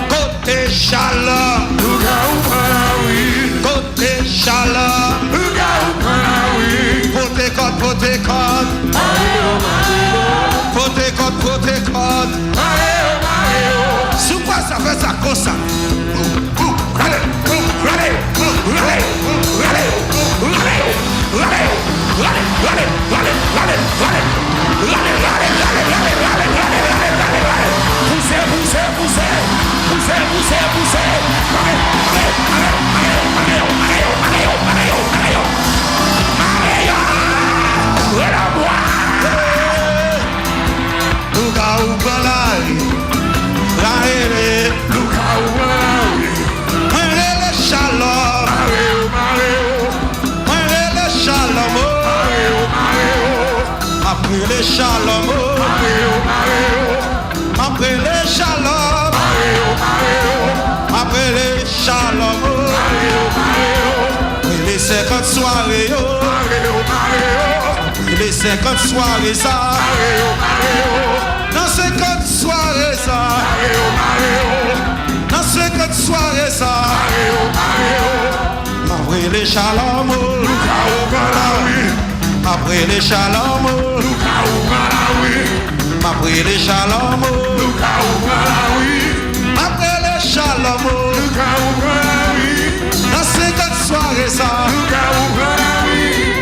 Côté Shalom. Côté Shalom. Protège-code, protège-code. Protège-code, protège-code. Sous quoi ça fait ça comme ça? Après les shalom, après les shalom, après les shalom, après les 50 soirées, après les 50 soirées ça, dans 50 soirées ça, dans 50 soirées ça, après les shalom, après les shalom, après les shalom, après les shalom, dans 50 soirées ça,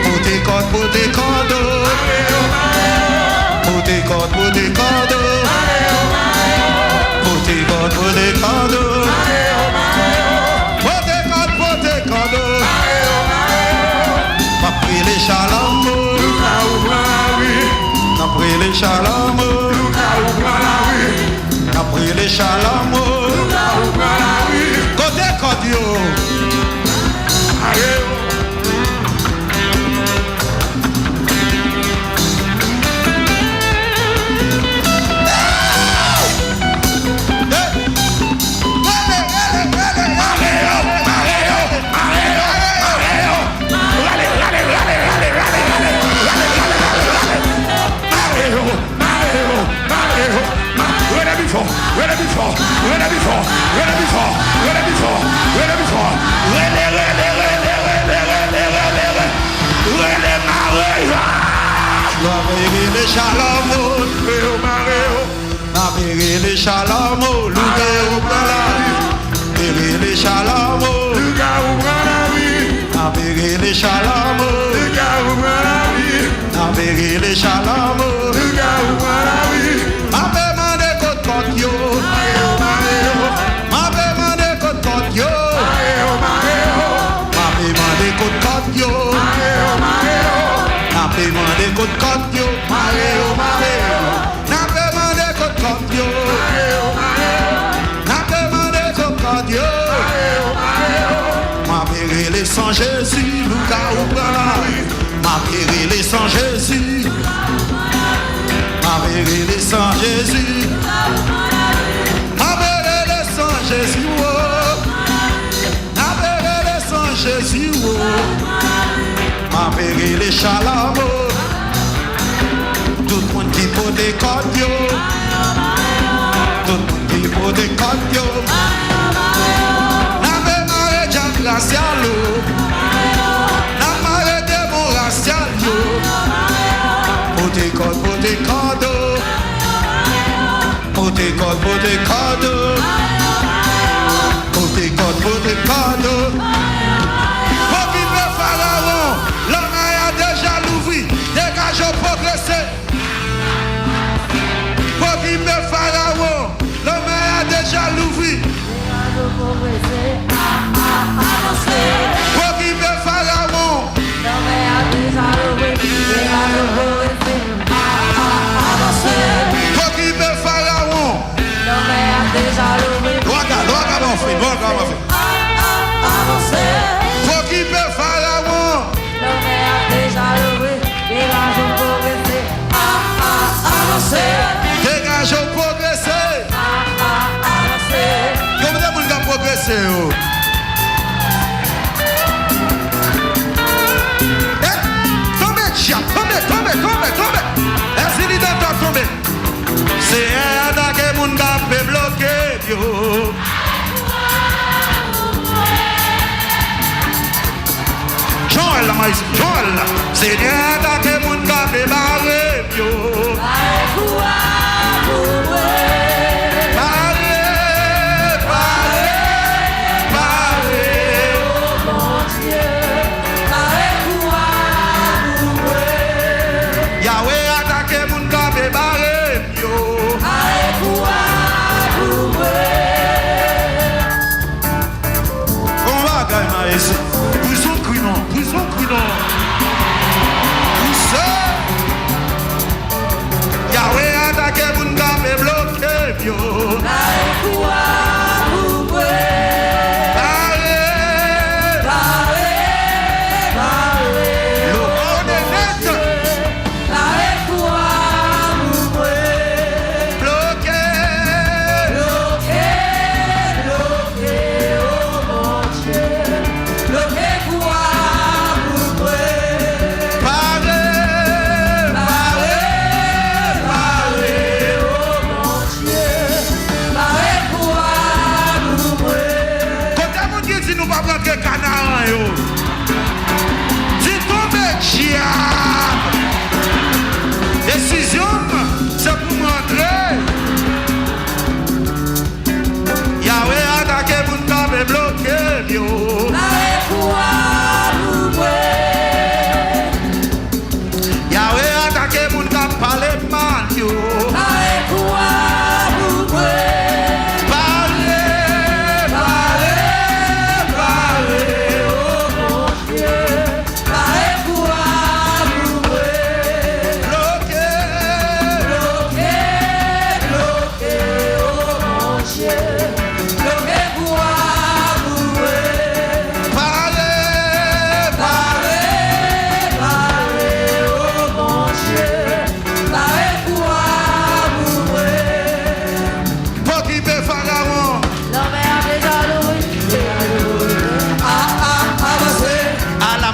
pour tes codes, pour tes codes, pour tes codes, pour tes codes, pour tes codes, pour tes codes, pour tes codes, pour tes codes, après les shalom. Après les shalom, après les shalom, côté Kodio. Les shalom, les shalom, les shalom, les shalom, les shalom, sans Jésus, Lucas ou ma pérille sans Jésus, ma pérille sans Jésus, ma pérille sans Jésus, ma pérille sans Jésus, ma pérille shalom, tout le monde qui peut des codes, tout le monde qui peut des codes, racial, la marée de mon racial, pour tes codes, pour tes codes, pour tes codes, pour tes codes, pour tes codes, pour tes codes. Pour qui peut Pharaon, l'homme a déjà l'ouvri, dégage au progressé. Pour qui peut Pharaon, l'homme a déjà l'ouvri. Pour qui veut Pharaon, pour qui veut Pharaon, loin mon frère, pour qui veut Pharaon, dégage au progressé. Comment vous avez progressé? Tombe. C'est un que moun yo. Joël, Joël, Seigneur, t'as que mon cap est barré, yo. Yahweh attaque mon cap et barré, yo. On va gagner ici. Poussons crinon, poussons crinon. Poussons. Yahweh attaque mon cap et bloqué, yo. Décision, c'est pour montrer. Yahweh attaque pour nous taper bloqué, yo. Yahweh attaque pour nous taper parler mal, yo.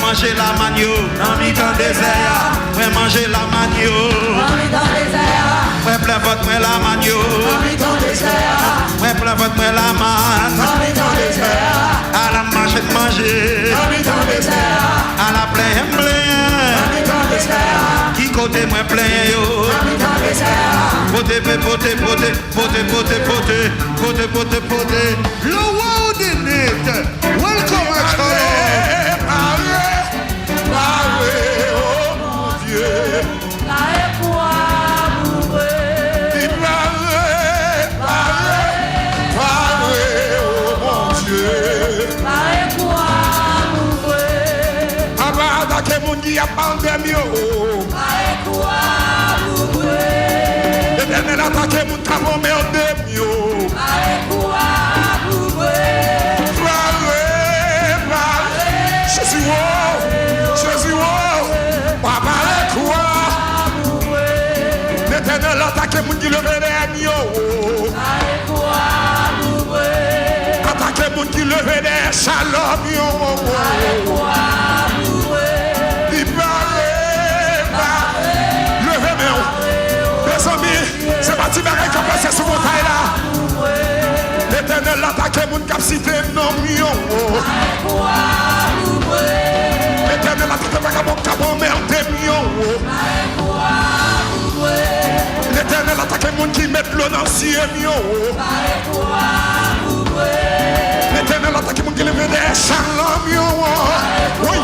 Manger la manio, dans mi temps désert, ouais manger la manio, dans mi temps désert, ouais plein votre moi la manio, dans mi temps désert, ouais plein votre moi la man, dans mi temps désert, à la manger, dans mi temps désert, à la plein, dans mi temps désert, qui côté moi plein yo, dans mi temps désert, poté, le world in it, welcome à oh mon Dieu, oh mon Dieu, attaquer mon Dieu à pandémie, l'éternel attaquer mon camion merde, Jésus, l'éternel attaque mon qui levé des attaque mon qui levé des shalom, il levé mes amis, c'est pas tu verrais comme c'est sur mon taille là. L'éternel attaque mon capacité non mieux. L'éternel attaque mon capon merde mieux. L'éternel attaque mon qui met l'eau dans le ciel. L'éternel attaque mon qui lève des shalom. Oui.